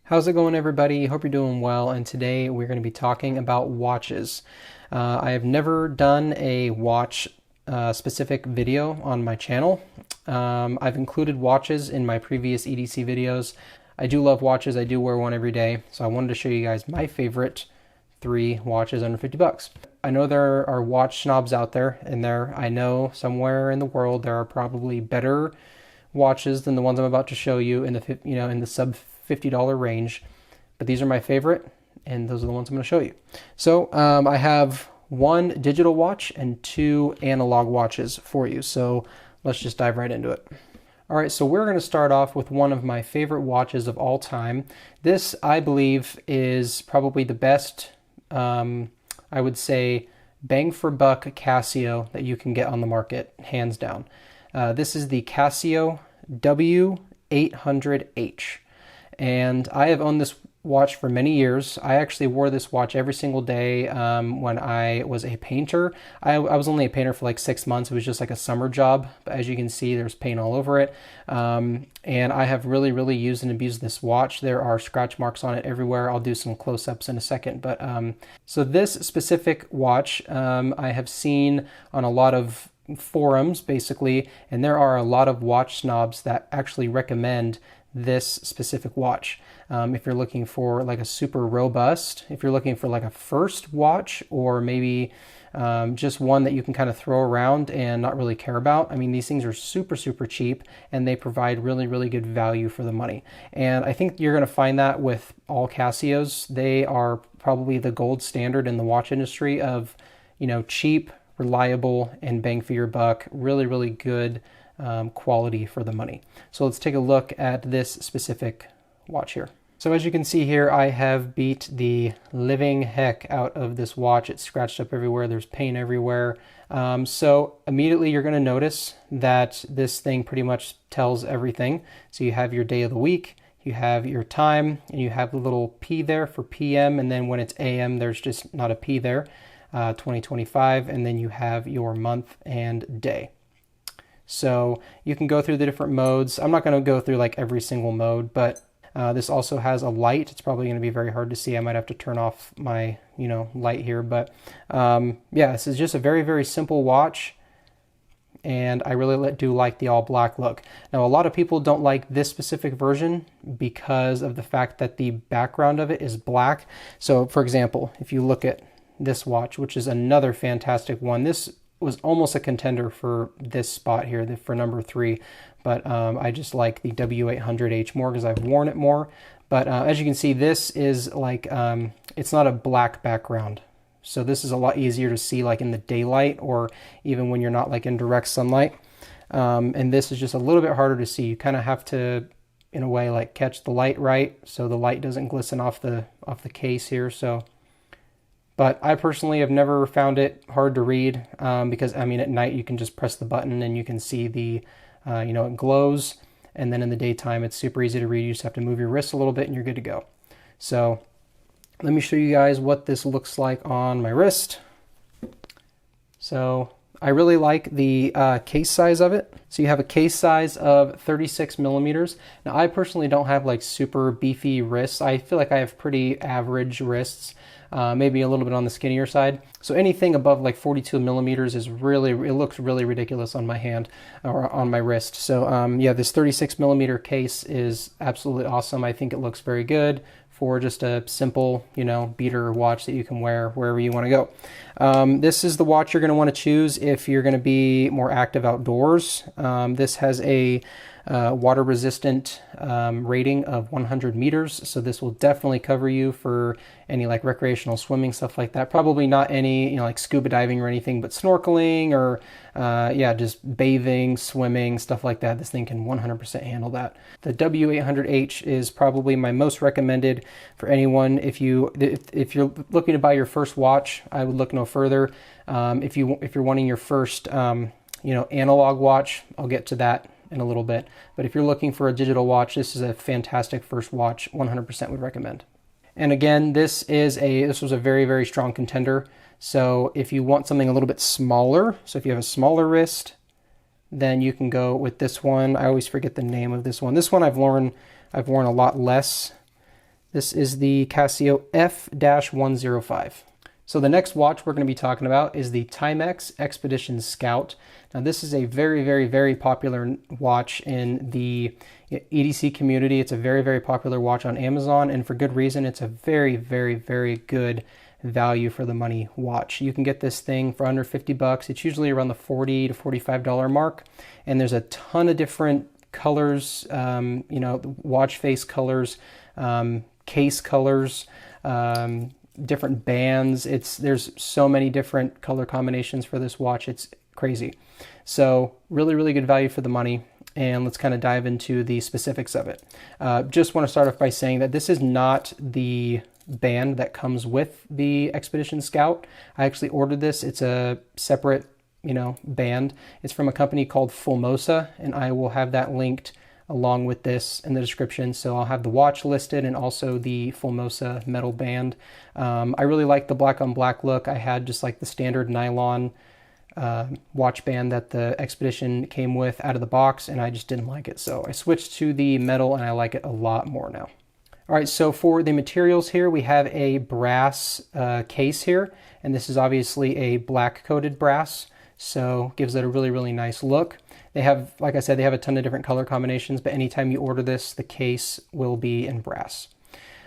How's it going, everybody? Hope you're doing well, and today we're going to be talking about watches. I have never done a watch specific video on my channel. I've included watches in my previous EDC videos. I do love watches. I do wear one every day, so I wanted to show you guys my favorite 3 watches under 50 bucks. I know there are watch snobs out there, and I know somewhere in the world there are probably better watches than the ones I'm about to show you in the sub $50 range, but these are my favorite, and those are the ones I'm going to show you. So I have 1 digital watch and 2 analog watches for you. So let's just dive right into it. All right, so we're going to start off with one of my favorite watches of all time. This, I believe, is probably the best, I would say, bang for buck Casio that you can get on the market, hands down. This is the Casio W800H. And I have owned this watch for many years. I actually wore this watch every single day when I was a painter. I was only a painter for like 6 months. It was just like a summer job. But as you can see, there's paint all over it. And I have really used and abused this watch. There are scratch marks on it everywhere. I'll do some close-ups in a second. But so this specific watch I have seen on a lot of forums, basically, and there are a lot of watch snobs that actually recommend this specific watch. If you're looking for like a super robust, if you're looking for like a first watch, or maybe just one that you can kind of throw around and not really care about. I mean, these things are super cheap, and they provide really good value for the money. And I think you're going to find that with all Casios. They are probably the gold standard in the watch industry of, cheap, reliable, and bang for your buck. Really good quality for the money. So let's take a look at this specific watch here. So as you can see here, I have beat the living heck out of this watch. It's scratched up everywhere. There's paint everywhere. So immediately you're going to notice that this thing pretty much tells everything. So you have your day of the week, you have your time, and you have the little P there for PM, and then when it's AM, there's just not a P there, 2025, and then you have your month and day. So you can go through the different modes. I'm not going to go through like every single mode, but this also has a light. It's probably going to be very hard to see. I might have to turn off my, light here. But yeah, this is just a very simple watch, and I really do like the all black look. Now, a lot of people don't like this specific version because of the fact that the background of it is black. So for example, if you look at this watch, which is another fantastic one, this was almost a contender for this spot here, for number 3, but I just like the W800H more because I've worn it more. But as you can see, this is like, it's not a black background, so this is a lot easier to see like in the daylight, or even when you're not like in direct sunlight. And this is just a little bit harder to see. You kind of have to, in a way, like catch the light right, so the light doesn't glisten off the case here. So, but I personally have never found it hard to read because, I mean, at night you can just press the button and you can see the, it glows. And then in the daytime, it's super easy to read. You just have to move your wrist a little bit and you're good to go. So let me show you guys what this looks like on my wrist. So I really like the case size of it. So you have a case size of 36 millimeters. Now, I personally don't have like super beefy wrists. I feel like I have pretty average wrists. Maybe a little bit on the skinnier side. So anything above like 42 millimeters is really, it looks really ridiculous on my hand or on my wrist. So yeah, this 36 millimeter case is absolutely awesome. I think it looks very good for just a simple, beater watch that you can wear wherever you want to go. This is the watch you're going to want to choose if you're going to be more active outdoors. This has a water resistant rating of 100 meters, so this will definitely cover you for any like recreational swimming, stuff like that. Probably not any like scuba diving or anything, but snorkeling or yeah, just bathing, swimming, stuff like that. This thing can 100% handle that. The W800H is probably my most recommended for anyone. If you're looking to buy your first watch, I would look no further. If you're wanting your first analog watch, I'll get to that in a little bit. But if you're looking for a digital watch, this is a fantastic first watch. 100% would recommend. And again, this was a very strong contender. So if you want something a little bit smaller, so if you have a smaller wrist, then you can go with this one. I always forget the name of this one. This one I've worn a lot less This is the Casio F-105. So the next watch we're going to be talking about is the Timex Expedition Scout. Now this is a very popular watch in the EDC community. It's a very popular watch on Amazon, and for good reason. It's a very good value for the money watch. You can get this thing for under 50 bucks. It's usually around the $40 to $45 mark, and there's a ton of different colors, watch face colors, case colors, different bands. There's so many different color combinations for this watch. It's crazy. So really good value for the money. And let's kind of dive into the specifics of it. Just want to start off by saying that this is not the band that comes with the Expedition Scout. I actually ordered this. It's a separate, band. It's from a company called Formosa, and I will have that linked along with this in the description. So I'll have the watch listed and also the Formosa metal band. I really like the black on black look. I had just like the standard nylon watch band that the Expedition came with out of the box, and I just didn't like it. So I switched to the metal, and I like it a lot more now. All right, so for the materials here, we have a brass case here, and this is obviously a black coated brass, so gives it a really nice look. They have, like I said, they have a ton of different color combinations, but anytime you order this, the case will be in brass.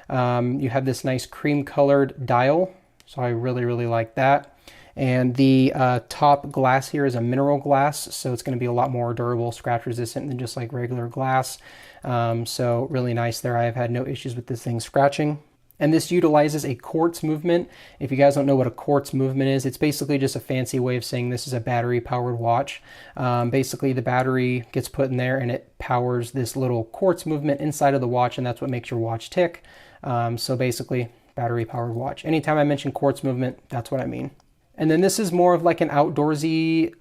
You have this nice cream colored dial, so I really like that. And the top glass here is a mineral glass, so it's going to be a lot more durable, scratch resistant than just like regular glass. So really nice there. I have had no issues with this thing scratching. And this utilizes a quartz movement. If you guys don't know what a quartz movement is, it's basically just a fancy way of saying this is a battery powered watch. Basically the battery gets put in there and it powers this little quartz movement inside of the watch, and that's what makes your watch tick. So basically battery powered watch. Anytime I mention quartz movement, that's what I mean. And then this is more of like an outdoorsy,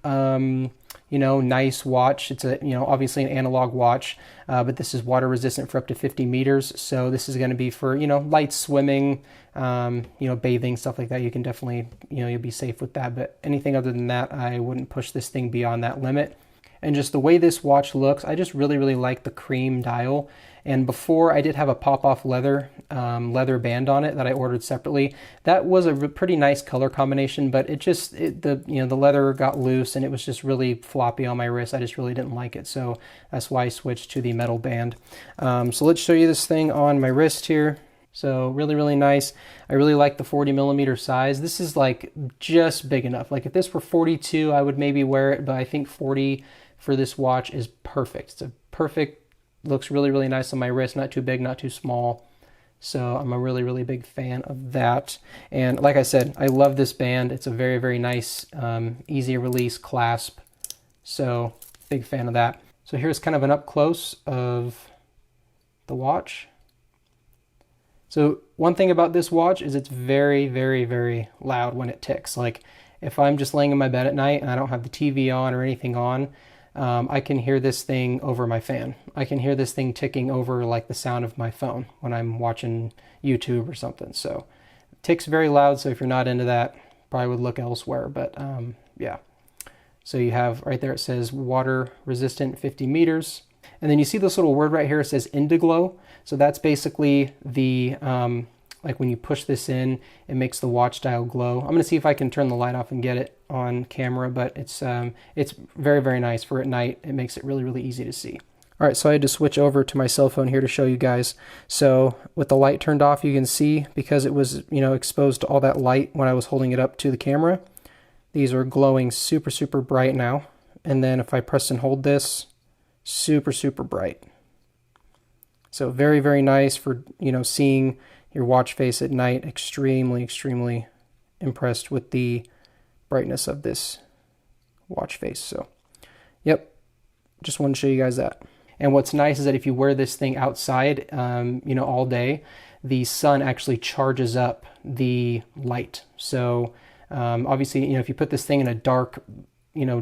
nice watch. It's a, obviously an analog watch, but this is water resistant for up to 50 meters. So this is going to be for, light swimming, bathing, stuff like that. You can definitely, you'll be safe with that. But anything other than that, I wouldn't push this thing beyond that limit. And just the way this watch looks, I just really like the cream dial. And before, I did have a pop-off leather band on it that I ordered separately. That was a pretty nice color combination, but the leather got loose and it was just really floppy on my wrist. I just really didn't like it, so that's why I switched to the metal band. So let's show you this thing on my wrist here. So really nice. I really like the 40 millimeter size. This is like just big enough. Like if this were 42, I would maybe wear it, but I think 40 for this watch is perfect. It's a perfect, looks really nice on my wrist, not too big, not too small. So I'm a really big fan of that. And like I said, I love this band. It's a very nice, easy release clasp. So big fan of that. So here's kind of an up close of the watch. So one thing about this watch is it's very loud when it ticks. Like if I'm just laying in my bed at night and I don't have the TV on or anything on, I can hear this thing over my fan. I can hear this thing ticking over like the sound of my phone when I'm watching YouTube or something. So it ticks very loud, so if you're not into that, probably would look elsewhere. But yeah. So you have right there, it says water resistant 50 meters. And then you see this little word right here, it says Indiglow. So that's basically the, like when you push this in, it makes the watch dial glow. I'm gonna see if I can turn the light off and get it on camera, but it's very nice for at night. It makes it really easy to see. All right, so I had to switch over to my cell phone here to show you guys. So with the light turned off, you can see, because it was, exposed to all that light when I was holding it up to the camera, these are glowing super bright now. And then if I press and hold this, super bright. So very nice for, seeing your watch face at night. Extremely impressed with the brightness of this watch face. So, yep, just wanted to show you guys that. And what's nice is that if you wear this thing outside, all day, the sun actually charges up the light. So, obviously, if you put this thing in a dark,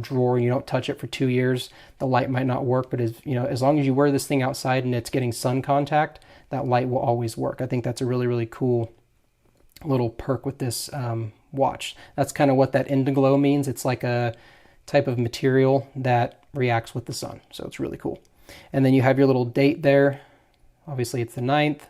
drawer, and you don't touch it for 2 years, the light might not work. But as long as you wear this thing outside and it's getting sun contact, that light will always work. I think that's a really cool little perk with this watch. That's kind of what that Indiglow means. It's like a type of material that reacts with the sun. So it's really cool. And then you have your little date there. Obviously it's the 9th.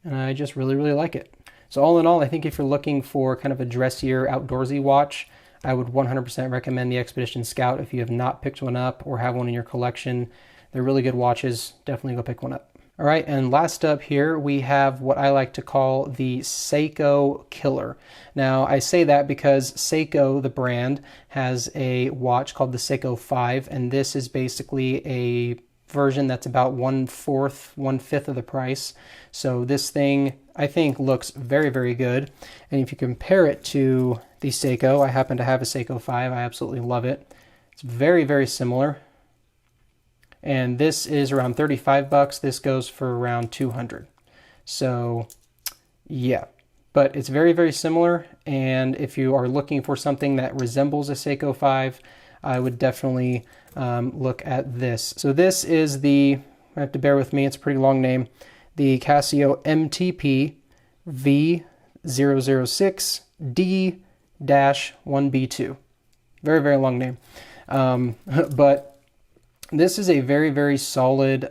and I just really, really like it. So all in all, I think if you're looking for kind of a dressier, outdoorsy watch, I would 100% recommend the Expedition Scout if you have not picked one up or have one in your collection. They're really good watches. Definitely go pick one up. All right, and last up here, we have what I like to call the Seiko Killer. Now, I say that because Seiko, the brand, has a watch called the Seiko 5, and this is basically a version that's about 1/5 of the price. So this thing, I think, looks very, very good. And if you compare it to the Seiko, I happen to have a Seiko 5. I absolutely love it. It's very, very similar. And this is around 35 bucks. This goes for around 200. So yeah, but it's very, very similar. And if you are looking for something that resembles a Seiko 5, I would definitely look at this. So this is the, I have to bear with me, it's a pretty long name, the Casio MTP V006D-1B2. Very, very long name. But this is a very, very solid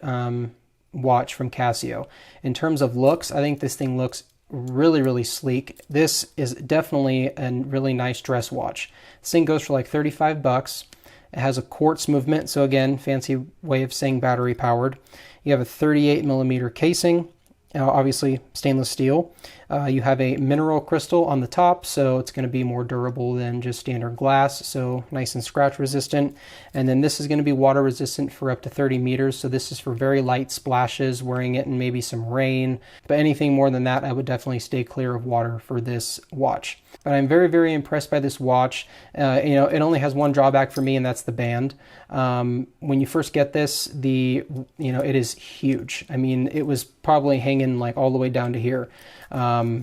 watch from Casio. In terms of looks, I think this thing looks really, really sleek. This is definitely a really nice dress watch. This thing goes for like 35 bucks. It has a quartz movement, so again, fancy way of saying battery powered. You have a 38 millimeter casing, obviously stainless steel. You have a mineral crystal on the top, so it's going to be more durable than just standard glass, so nice and scratch resistant. And then this is going to be water resistant for up to 30 meters, so this is for very light splashes, wearing it in maybe some rain. But anything more than that, I would definitely stay clear of water for this watch. But I'm very, very impressed by this watch. It only has one drawback for me, and that's the band. When you first get this, it is huge. I mean, it was probably hanging like all the way down to here.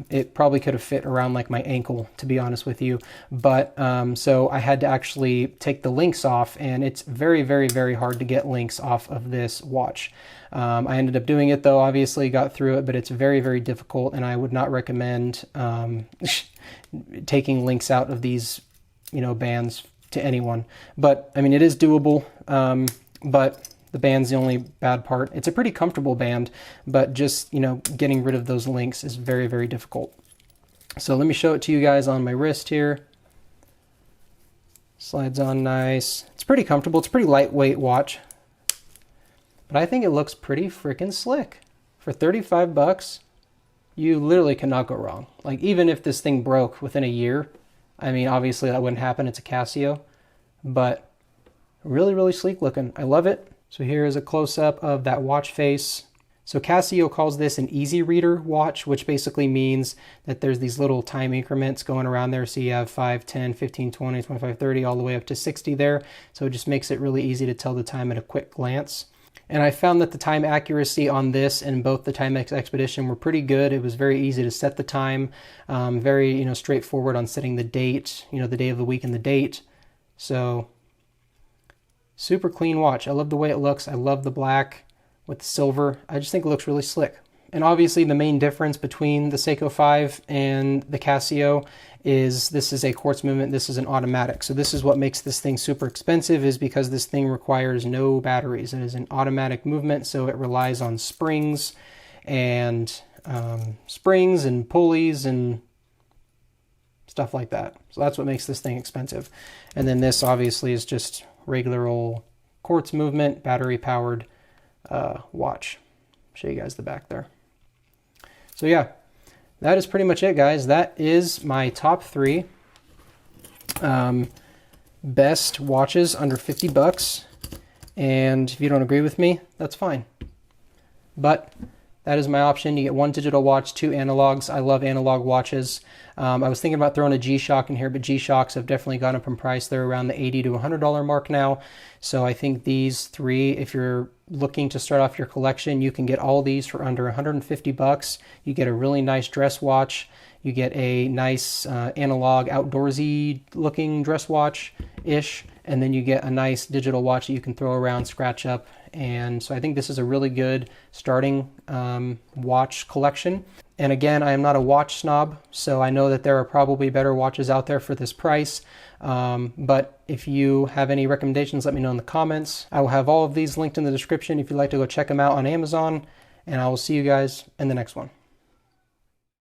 It probably could have fit around like my ankle, to be honest with you. But so I had to actually take the links off, and it's very, very, very hard to get links off of this watch. I ended up doing it though, obviously got through it, but it's very, very difficult, and I would not recommend taking links out of these, bands to anyone. But I mean, it is doable, but the band's the only bad part. It's a pretty comfortable band, but just, getting rid of those links is very, very difficult. So let me show it to you guys on my wrist here. Slides on nice. It's pretty comfortable. It's a pretty lightweight watch, but I think it looks pretty freaking slick. For 35 bucks, you literally cannot go wrong. Like, even if this thing broke within a year, I mean, obviously that wouldn't happen. It's a Casio, but really, really sleek looking. I love it. So here is a close-up of that watch face. So Casio calls this an easy reader watch, which basically means that there's these little time increments going around there. So you have 5, 10, 15, 20, 25, 30, all the way up to 60 there. So it just makes it really easy to tell the time at a quick glance. And I found that the time accuracy on this and both the Timex Expedition were pretty good. It was very easy to set the time, very straightforward on setting the date, the day of the week and the date. So super clean watch. I love the way it looks. I love the black with the silver. I just think it looks really slick. And obviously the main difference between the Seiko 5 and the Casio is this is a quartz movement, this is an automatic. So this is what makes this thing super expensive, is because this thing requires no batteries. It is an automatic movement, so it relies on springs and pulleys and stuff like that. So that's what makes this thing expensive. And then this obviously is just regular old quartz movement, battery powered watch. Show you guys the back there. So yeah, that is pretty much it, guys. That is my top 3 best watches under 50 bucks. And if you don't agree with me, that's fine. But that is my option. You get 1 digital watch, 2 analogs. I love analog watches. I was thinking about throwing a G-Shock in here, but G-Shocks have definitely gone up in price. They're around the $80 to $100 mark now. So I think these 3, if you're looking to start off your collection, you can get all these for under 150 bucks. You get a really nice dress watch. You get a nice analog outdoorsy looking dress watch-ish. And then you get a nice digital watch that you can throw around, scratch up. And so I think this is a really good starting watch collection. And again, I am not a watch snob, so I know that there are probably better watches out there for this price. But if you have any recommendations, let me know in the comments. I will have all of these linked in the description if you'd like to go check them out on Amazon. And I will see you guys in the next one.